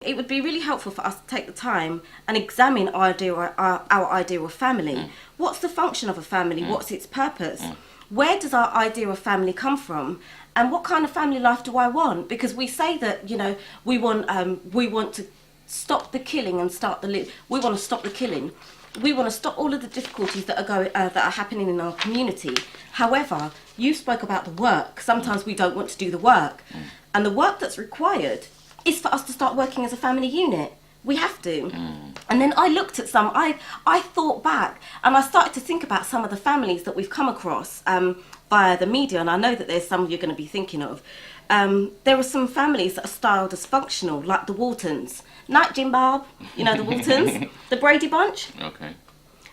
It would be really helpful for us to take the time and examine our idea of family. What's the function of a family? What's its purpose? Where does our idea of family come from? And what kind of family life do I want? Because we say that, we want to stop the killing and start the we want to stop the killing. We want to stop all of the difficulties that are happening in our community. However, you spoke about the work. Sometimes we don't want to do the work. And the work that's required is for us to start working as a family unit. We have to. And then I looked at some, I thought back and I started to think about some of the families that we've come across via the media, and I know that there's some you're going to be thinking of. There are some families that are styled as functional, like the Waltons. Night Jim Bob, the Waltons, the Brady Bunch. Okay.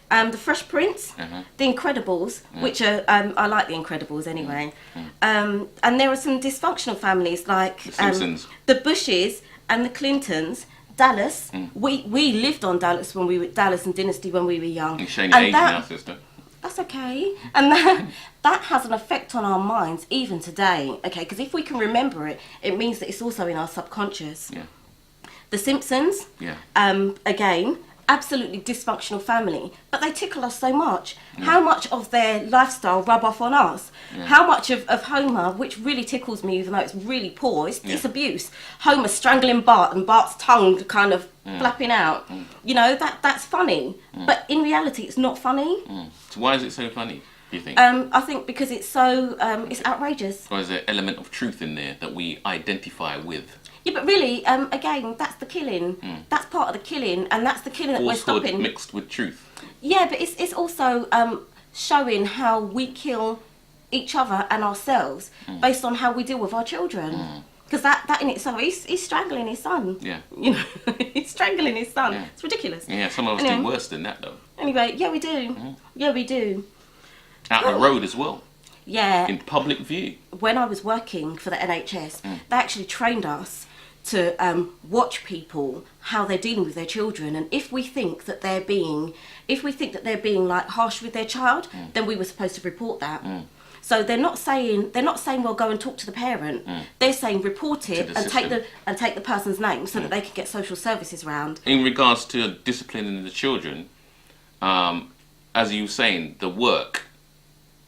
The Fresh Prince, the Incredibles, which are, I like the Incredibles anyway. And there are some dysfunctional families like the Bushes and the Clintons, Dallas. We lived on Dallas Dallas and Dynasty when we were young. You're showing your age now, sister. That's okay. And that has an effect on our minds even today, okay? Because if we can remember it, it means that it's also in our subconscious. Yeah. The Simpsons, again, absolutely dysfunctional family, but they tickle us so much. How much of their lifestyle rub off on us? How much of Homer, which really tickles me, even though it's really poor, it's abuse. Homer strangling Bart and Bart's tongue kind of flapping out. That's funny, but in reality it's not funny. So why is it so funny, do you think? I think because it's so it's outrageous. Or is there an element of truth in there that we identify with? Yeah, but really, again, that's the killing. That's part of the killing, and that's the killing that we're stopping. Mixed with truth. Yeah, but it's also showing how we kill each other and ourselves based on how we deal with our children. Because that in itself, he's strangling his son. Yeah. He's strangling his son. Yeah. It's ridiculous. Yeah, some of us do worse than that, though. Anyway, yeah, we do. Yeah, we do. Out the road as well. Yeah. In public view. When I was working for the NHS, they actually trained us to watch people, how they're dealing with their children, and if we think that they're being like harsh with their child, then we were supposed to report that. So they're not saying well, go and talk to the parent. They're saying report it and take the person's name so that they can get social services round. In regards to disciplining the children, as you were saying, the work.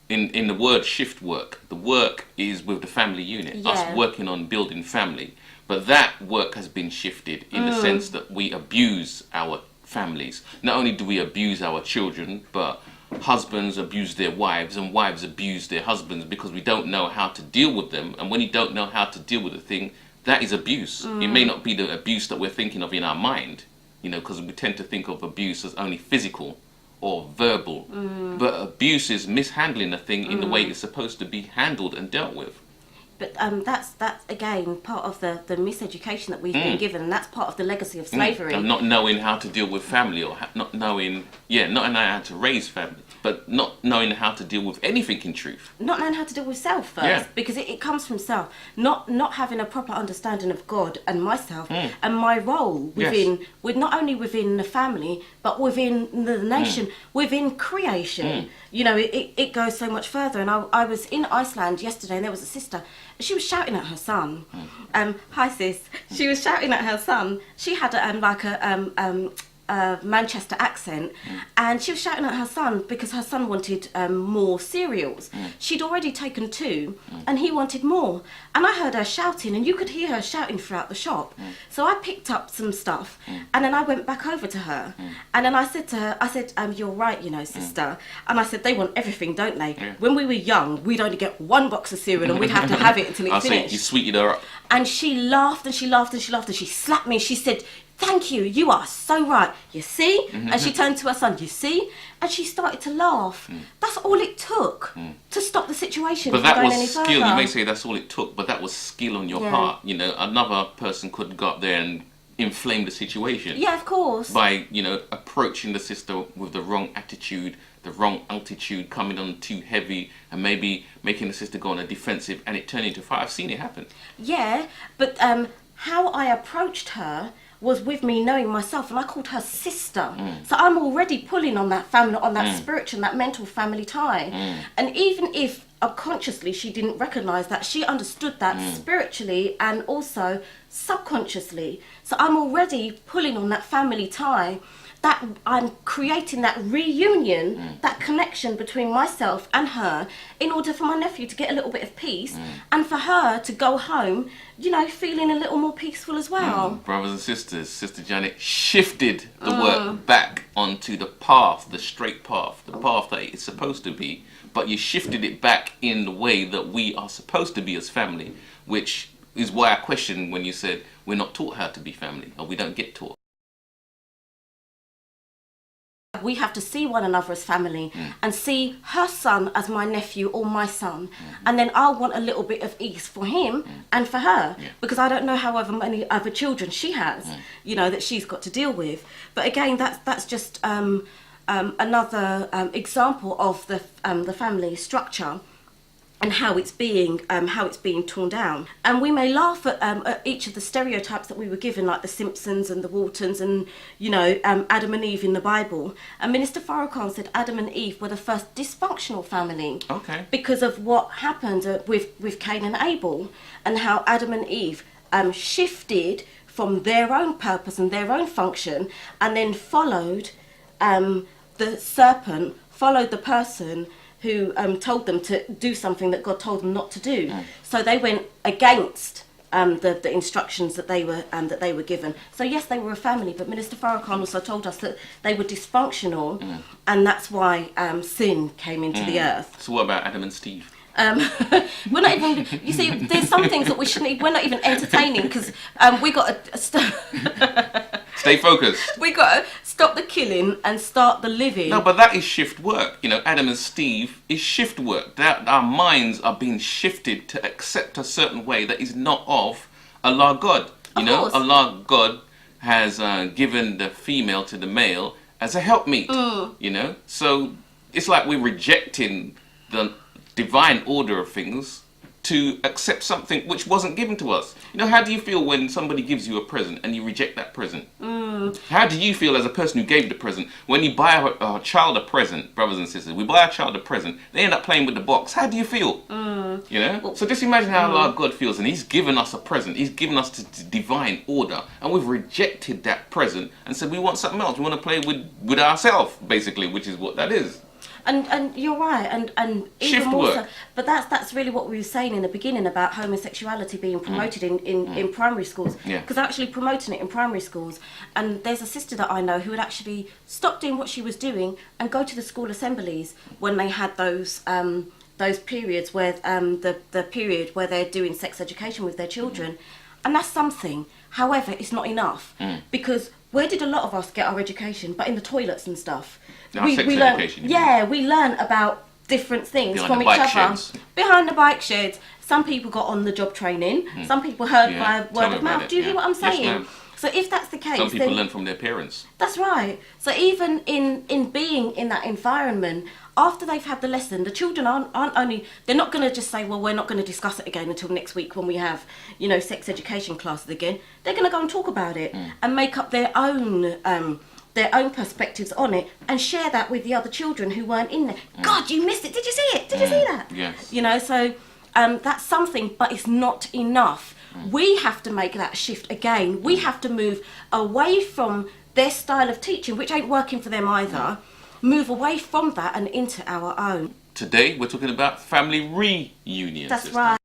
In the word shift work, the work is with the family unit, us working on building family. But that work has been shifted in the sense that we abuse our families. Not only do we abuse our children, but husbands abuse their wives and wives abuse their husbands because we don't know how to deal with them. And when you don't know how to deal with a thing, that is abuse. It may not be the abuse that we're thinking of in our mind, because we tend to think of abuse as only physical or verbal. But abuse is mishandling a thing in the way it's supposed to be handled and dealt with. But that's again part of the miseducation that we've been given, and that's part of the legacy of slavery. And not knowing how to deal with family, or not knowing how to raise family, but not knowing how to deal with anything in truth. Not knowing how to deal with self first, because it comes from self. Not having a proper understanding of God and myself and my role with not only within the family, but within the nation, within creation. It goes so much further. And I was in Iceland yesterday, and there was a sister. She was shouting at her son. Hi sis. She was shouting at her son. She had a Manchester accent, and she was shouting at her son because her son wanted more cereals. She'd already taken 2 and he wanted more, and I heard her shouting, and you could hear her shouting throughout the shop. So I picked up some stuff and then I went back over to her and then I said to her, you're right, sister. And I said, they want everything, don't they? When we were young, we'd only get 1 box of cereal and we'd have to have it until it finished. You sweetened her up. And she laughed and she laughed and she laughed and she slapped me and she said, thank you, you are so right. You see? And she turned to her son, you see? And she started to laugh. That's all it took to stop the situation. But that was skill. You may say that's all it took, but that was skill on your part. Another person could go up there and inflame the situation. Yeah, of course. By, approaching the sister with the wrong attitude, the wrong altitude, coming on too heavy, and maybe making the sister go on a defensive, and it turned into a fight. I've seen it happen. Yeah, but how I approached her was with me knowing myself, and I called her sister. So I'm already pulling on that family, on that spiritual, that mental family tie. And even if unconsciously she didn't recognize that, she understood that spiritually and also subconsciously. So I'm already pulling on that family tie, that I'm creating that reunion, that connection between myself and her, in order for my nephew to get a little bit of peace and for her to go home, you know, feeling a little more peaceful as well. Brothers and sisters, Sister Janet shifted the work back onto the path, the straight path, the path that it's supposed to be, but you shifted it back in the way that we are supposed to be as family, which is why I questioned when you said we're not taught how to be family, or we don't get taught. We have to see one another as family and see her son as my nephew or my son. And then I want a little bit of ease for him and for her, because I don't know however many other children she has, you know, that she's got to deal with. But again, that's just another example of the family structure and how it's being torn down. And we may laugh at each of the stereotypes that we were given, like the Simpsons and the Waltons and, you know, Adam and Eve in the Bible. And Minister Farrakhan said Adam and Eve were the first dysfunctional family. Okay. Because of what happened with Cain and Abel, and how Adam and Eve shifted from their own purpose and their own function, and then followed the serpent, followed the person who told them to do something that God told them not to do. So they went against the instructions that they were given. So yes, they were a family, but Minister Farrakhan also told us that they were dysfunctional, and that's why sin came into the earth. So what about Adam and Steve? We're not even, you see, there's some things that we're not even entertaining, because we got to Stay focused. we got to stop the killing and start the living. No, but that is shift work. You know, Adam and Steve is shift work. That our minds are being shifted to accept a certain way that is not of Allah God. You know, course. Allah God has given the female to the male as a helpmeet. You know, so it's like we're rejecting the divine order of things to accept something which wasn't given to us. You know, how do you feel when somebody gives you a present and you reject that present? How do you feel as a person who gave the present? When you buy a child a present, brothers and sisters, we buy a child a present, they end up playing with the box. How do you feel? You know? So just imagine how Allah God feels, and He's given us a present. He's given us the divine order, and we've rejected that present and said we want something else. We want to play with ourselves, basically, which is what that is. And you're right, and even Shift more work. so, but that's really what we were saying in the beginning about homosexuality being promoted in primary schools, because they're actually promoting it in primary schools. And there's a sister that I know who would actually stop doing what she was doing and go to the school assemblies when they had those periods where the period where they're doing sex education with their children, and that's something. However, it's not enough, because where did a lot of us get our education? But in the toilets and stuff. Sex we education, we learn about different things Behind from the each bike other. sheds. Behind the bike sheds. Some people got on the job training. Some people heard by Tell word me of about mouth. it. Do you hear what I'm Yes, saying? ma'am. So if that's the case, Some people then learn from their parents. that's right. So even in being in that environment, after they've had the lesson, the children aren't only, they're not going to just say, well, we're not going to discuss it again until next week when we have, you know, sex education classes again. They're going to go and talk about it and make up their own perspectives on it and share that with the other children who weren't in there. God, you missed it. Did you see it? Did you see that? Yes. You know, so that's something, but it's not enough. We have to make that shift again. We have to move away from their style of teaching, which ain't working for them either. Move away from that and into our own. Today we're talking about family reunions. That's right.